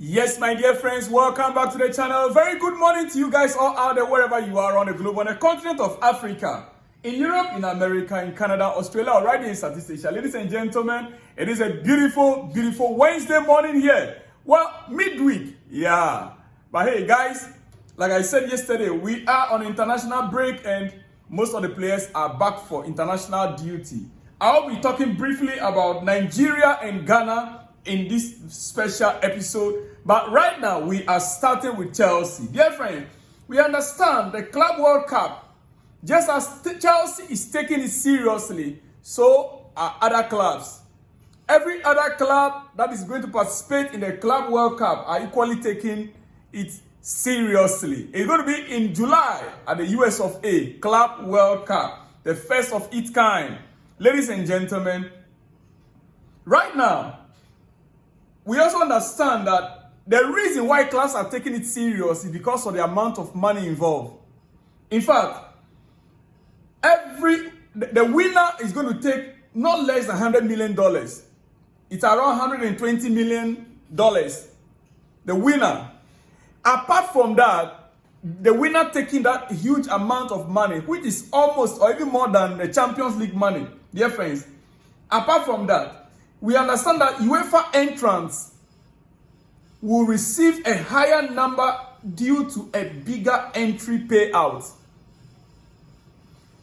Yes, my dear friends, welcome back to the channel. Very good morning to you guys all out there, wherever you are on the globe, on the continent of Africa, in Europe, in America, in Canada, Australia, or right in Southeast Asia. Ladies and gentlemen, it is a beautiful, beautiful Wednesday morning here. Well, midweek, yeah. But hey, guys, like I said yesterday, we are on international break and most of the players are back for international duty. I'll be talking briefly about Nigeria and Ghana in this special episode, but right now we are starting with Chelsea. Dear friend, we understand the Club World Cup, just as Chelsea is taking it seriously, so are other clubs. Every other club that is going to participate in the Club World Cup are equally taking it seriously. It's going to be in July at the US of A, Club World Cup, the first of its kind. Ladies and gentlemen, right now, we also understand that the reason why clubs are taking it serious is because of the amount of money involved. In fact, the winner is going to take not less than $100 million. It's around $120 million. The winner. Apart from that, the winner taking that huge amount of money, which is almost or even more than the Champions League money, dear friends. Apart from that, we understand that UEFA entrants will receive a higher number due to a bigger entry payout.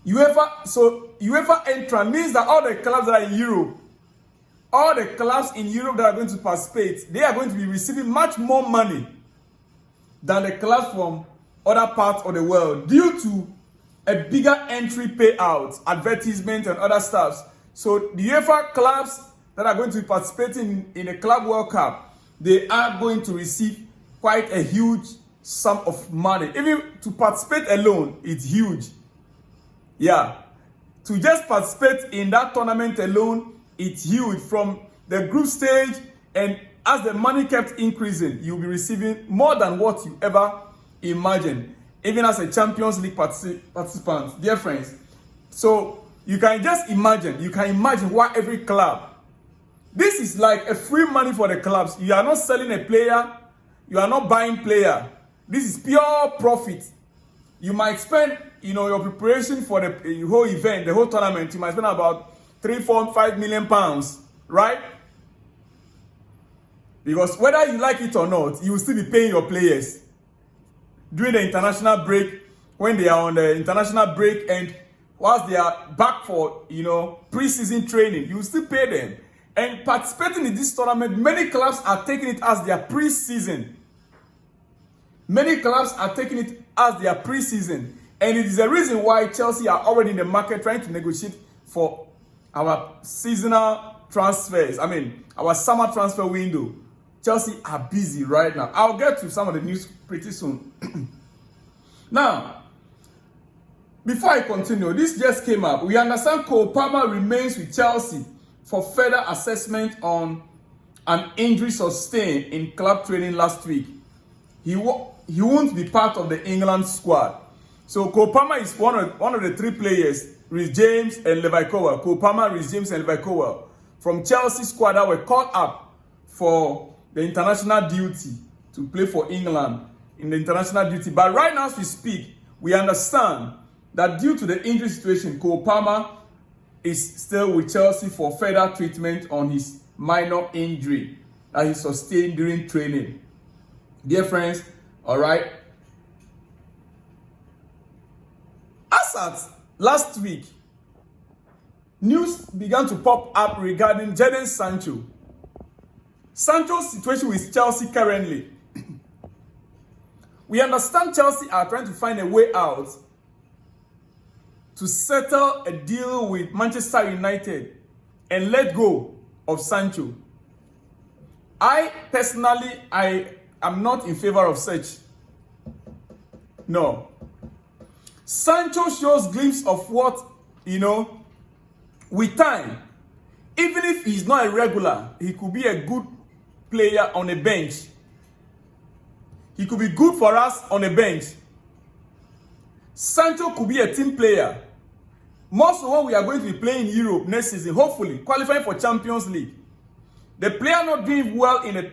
UEFA entrant means that all the clubs that are in Europe, all the clubs in Europe that are going to participate, they are going to be receiving much more money than the clubs from other parts of the world due to a bigger entry payout, advertisement and other stuff. So the UEFA clubs that are going to be participating in the Club World Cup, they are going to receive quite a huge sum of money. Even to participate alone, it's huge. Yeah. To just participate in that tournament alone, it's huge. From the group stage, and as the money kept increasing, you'll be receiving more than what you ever imagined, even as a Champions League participant, dear friends. So you can just imagine, why every club, this is like a free money for the clubs. You are not selling a player. You are not buying player. This is pure profit. You might spend, your preparation for the whole event, the whole tournament. You might spend about 3, 4, 5 million pounds, right? Because whether you like it or not, you will still be paying your players during the international break, when they are on the international break, and whilst they are back for, pre-season training, you will still pay them. And participating in this tournament, many clubs are taking it as their pre-season. Many clubs are taking it as their pre-season. And it is the reason why Chelsea are already in the market trying to negotiate for our seasonal transfers. Our summer transfer window. Chelsea are busy right now. I'll get to some of the news pretty soon. Now, before I continue, this just came up. We understand PALMER remains with Chelsea for further assessment on an injury sustained in club training last week. He won't be part of the England squad. So PALMER is one of the three players, Reece James and Levi Colwill. PALMER, Reece James and Levi Colwill from Chelsea squad that were called up for the international duty to play for England in the international duty. But right now as we speak, we understand that due to the injury situation, PALMER is still with Chelsea for further treatment on his minor injury that he sustained during training. Dear friends, all right. As at last week, news began to pop up regarding Jadon Sancho. Sancho's situation with Chelsea currently. We understand Chelsea are trying to find a way out to settle a deal with Manchester United and let go of Sancho. I personally, I am not in favor of such. No. Sancho shows glimpse of what, with time, even if he's not a regular, he could be a good player on a bench. He could be good for us on a bench. Sancho could be a team player. Most of what we are going to be playing in Europe next season, hopefully, qualifying for Champions League. The player not doing well in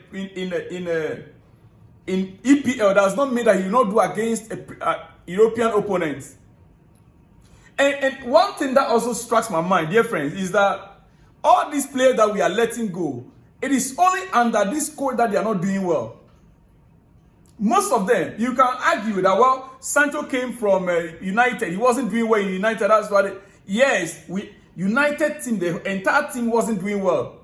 EPL does not mean that he will not do against a European opponent. And one thing that also strikes my mind, dear friends, is that all these players that we are letting go, it is only under this coach that they are not doing well. Most of them, you can argue that, well, Sancho came from United. He wasn't doing well in United. That's why, United team, the entire team wasn't doing well.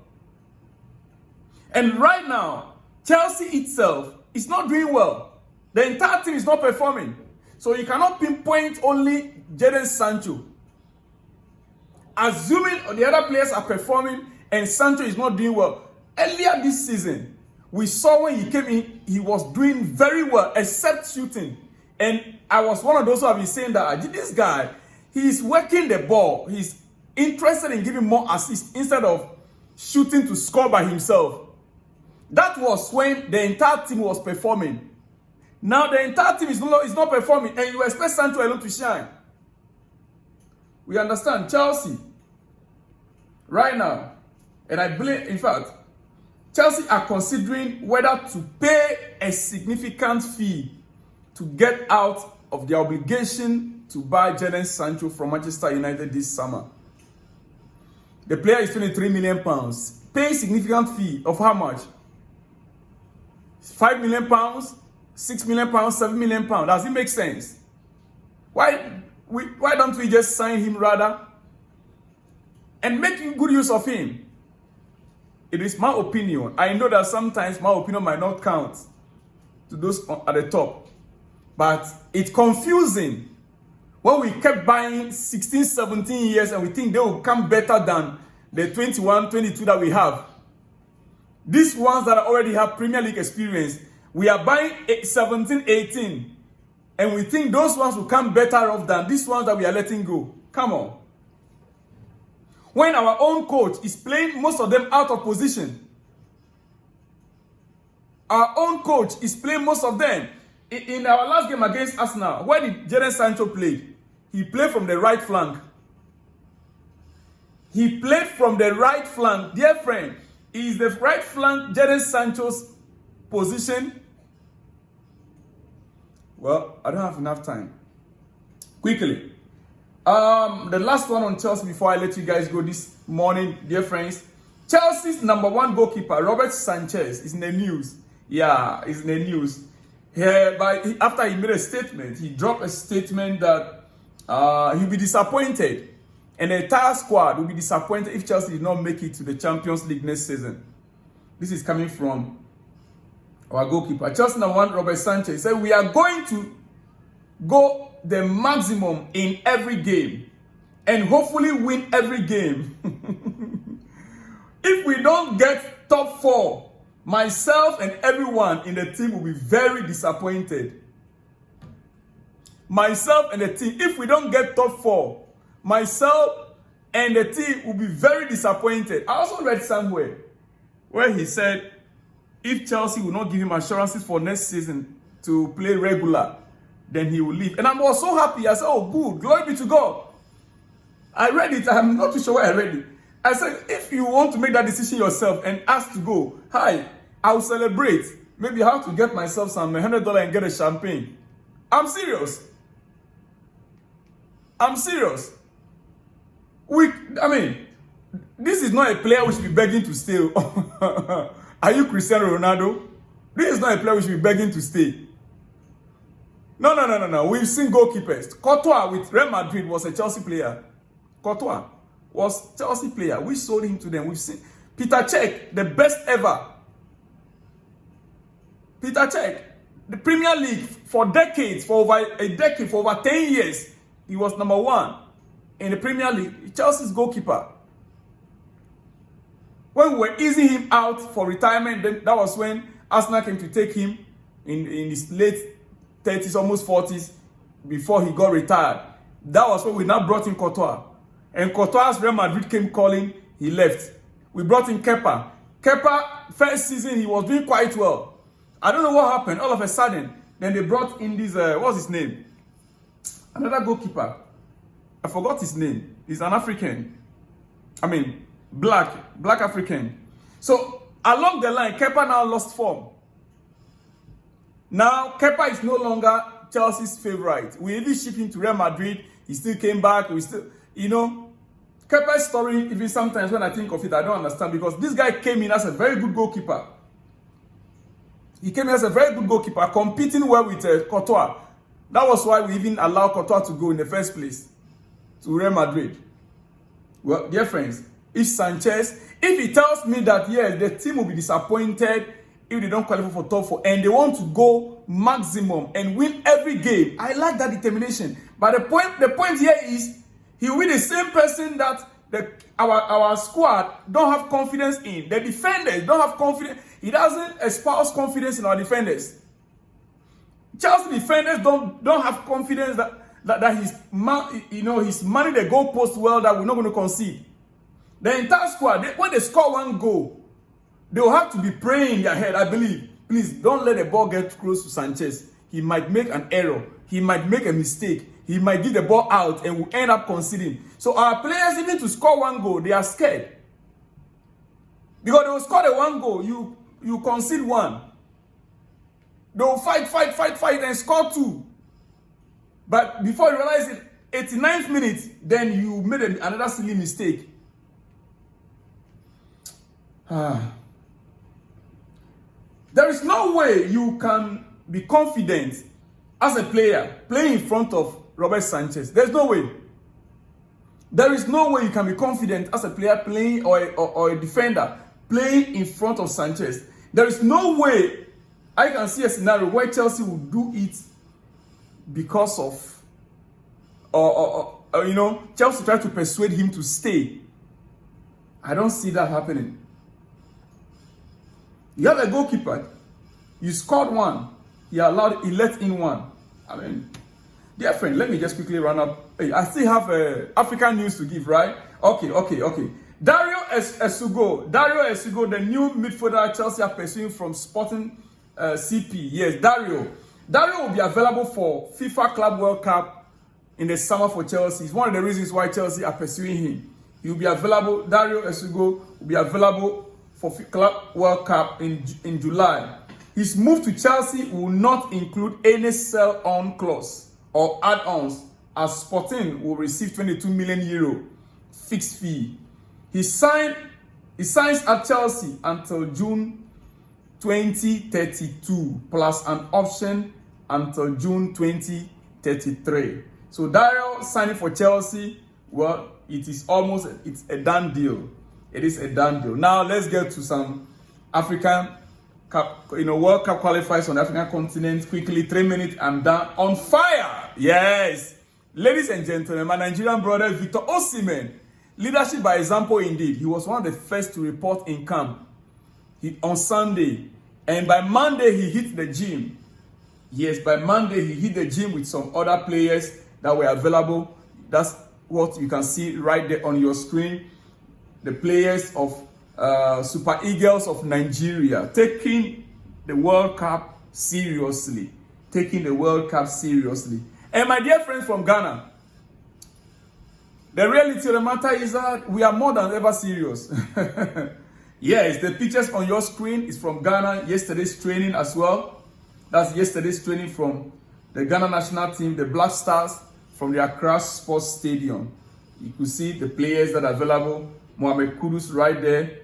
And right now, Chelsea itself is not doing well. The entire team is not performing. So you cannot pinpoint only Jadon Sancho. Assuming the other players are performing and Sancho is not doing well. Earlier this season, we saw when he came in, he was doing very well, except shooting. And I was one of those who have been saying that this guy, he's working the ball. He's interested in giving more assists instead of shooting to score by himself. That was when the entire team was performing. Now the entire team is not performing, and you expect Sancho alone to shine. We understand Chelsea right now, and I believe, in fact, Chelsea are considering whether to pay a significant fee to get out of the obligation to buy Jadon Sancho from Manchester United this summer. The player is £23 million. Pay significant fee of how much? £5 million, £6 million, £7 million. Does it make sense? Why don't we just sign him rather and make good use of him? It is my opinion. I know that sometimes my opinion might not count to those at the top, but it's confusing when we kept buying 16, 17 years and we think they will come better than the 21, 22 that we have. These ones that already have Premier League experience, we are buying 17, 18, and we think those ones will come better off than these ones that we are letting go. Come on. When our own coach is playing most of them out of position. Our own coach is playing most of them. In our last game against Arsenal, where did Jadon Sancho play? He played from the right flank. He played from the right flank. Dear friend, is the right flank Jadon Sancho's position? Well, I don't have enough time. Quickly. The last one on Chelsea before I let you guys go this morning, dear friends. Chelsea's #1 goalkeeper, Robert Sanchez, is in the news. Yeah, he's in the news. After he made a statement, he dropped a statement that he'll be disappointed. And the entire squad will be disappointed if Chelsea did not make it to the Champions League next season. This is coming from our goalkeeper. Chelsea #1, Robert Sanchez, said, we are going to go the maximum in every game and hopefully win every game. If we don't get top 4, myself and everyone in the team will be very disappointed. Myself and the team, if we don't get top 4, myself and the team will be very disappointed. I also read somewhere where he said if Chelsea will not give him assurances for next season to play regular, then he will leave. And I was so happy. I said, oh, good. Glory be to God. I read it. I'm not too sure where I read it. I said, if you want to make that decision yourself and ask to go, hi, I'll celebrate. Maybe I have to get myself some $100 and get a champagne. I'm serious. I'm serious. This is not a player we should be begging to stay. Are you Cristiano Ronaldo? This is not a player we should be begging to stay. No. We've seen goalkeepers. Courtois with Real Madrid was a Chelsea player. Courtois was a Chelsea player. We sold him to them. We've seen Peter Cech, the best ever. Peter Cech, the Premier League for decades, for over a decade, for over 10 years, he was #1 in the Premier League. Chelsea's goalkeeper. When we were easing him out for retirement, then that was when Arsenal came to take him in his late 30s, almost 40s, before he got retired. That was when we now brought in Courtois. And Courtois' Real Madrid came calling, he left. We brought in Kepa. Kepa, first season, he was doing quite well. I don't know what happened. All of a sudden, then they brought in this, what's his name? Another goalkeeper. I forgot his name. He's an African. Black African. So Along the line, Kepa now lost form. Now, Kepa is no longer Chelsea's favorite. We even shipped him to Real Madrid. He still came back. We still, Kepa's story, even sometimes when I think of it, I don't understand, because this guy came in as a very good goalkeeper. He came in as a very good goalkeeper, competing well with Courtois. That was why we even allowed Courtois to go in the first place to Real Madrid. Well, dear friends, if he tells me that, yes, the team will be disappointed if they don't qualify for top 4 and they want to go maximum and win every game, I like that determination. But the point here is, he will be the same person that our squad don't have confidence in. The defenders don't have confidence. He doesn't espouse confidence in our defenders. Chelsea defenders don't have confidence that he's manning the goalpost well, that we're not going to concede. The entire squad, when they score one goal, they will have to be praying in their head, I believe. Please, don't let the ball get close to Sanchez. He might make an error. He might make a mistake. He might give the ball out and will end up conceding. So our players, even to score one goal, they are scared. Because they will score the one goal, you concede one. They will fight and score 2. But before you realize it, 89th minute, then you made another silly mistake. There is no way you can be confident as a player playing in front of Robert Sanchez. There's no way. There is no way you can be confident as a player playing or a defender playing in front of Sanchez. There is no way I can see a scenario where Chelsea will do it because of, Chelsea try to persuade him to stay. I don't see that happening. You have a goalkeeper. You scored one. He let in one. I mean, dear friend, let me just quickly run up. Hey, I still have African news to give, right? Okay. Dario Esugo, the new midfielder Chelsea are pursuing from Sporting CP. Yes, Dario will be available for FIFA Club World Cup in the summer for Chelsea. It's one of the reasons why Chelsea are pursuing him. He will be available. Dario Esugo will be available for Club World Cup in July. His move to Chelsea will not include any sell-on clause or add-ons, as Sporting will receive 22 million euro fixed fee. He signs at Chelsea until June 2032, plus an option until June 2033. So Dario signing for Chelsea, well, it's a done deal. It is a done deal. Now let's get to some African Cup, World Cup qualifiers on the African continent. Quickly, 3 minutes, I'm done. On fire! Yes! Ladies and gentlemen, my Nigerian brother Victor Osimhen, leadership by example indeed. He was one of the first to report in camp on Sunday. And by Monday, he hit the gym. Yes, by Monday, he hit the gym with some other players that were available. That's what you can see right there on your screen. The players of Super Eagles of Nigeria taking the World Cup seriously. And my dear friends from Ghana, the reality of the matter is that we are more than ever serious. Yes, the pictures on your screen is from Ghana, yesterday's training as well. That's yesterday's training from the Ghana national team, the Black Stars, from the Accra Sports Stadium. You could see the players that are available. Mohamed Kudus right there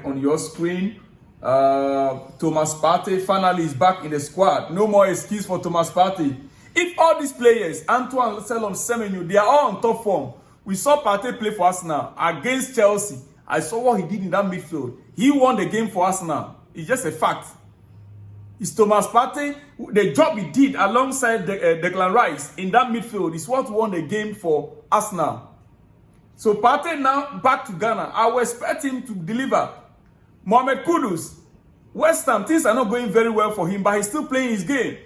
on your screen. Thomas Partey finally is back in the squad. No more excuse for Thomas Partey. If all these players, Antoine Semenyo, they are all on top form. We saw Partey play for Arsenal against Chelsea. I saw what he did in that midfield. He won the game for Arsenal. It's just a fact. It's Thomas Partey. The job he did alongside Declan Rice in that midfield is what won the game for Arsenal. So Partey now back to Ghana. I will expect him to deliver. Mohamed Kudus, West Ham, things are not going very well for him, but he's still playing his game.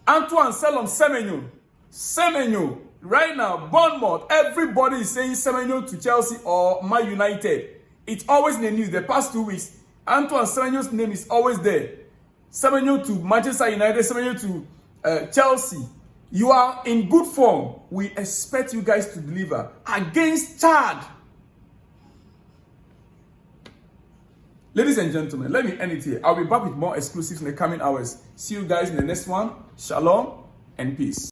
Antoine Semenyo, right now, Bournemouth, everybody is saying Semenyo to Chelsea or Man United. It's always in the news. The past 2 weeks, Antoine Semenyo's name is always there. Semenyo to Manchester United, Semenyo to Chelsea. You are in good form. We expect you guys to deliver against Chad. Ladies and gentlemen, let me end it here. I'll be back with more exclusives in the coming hours. See you guys in the next one. Shalom and peace.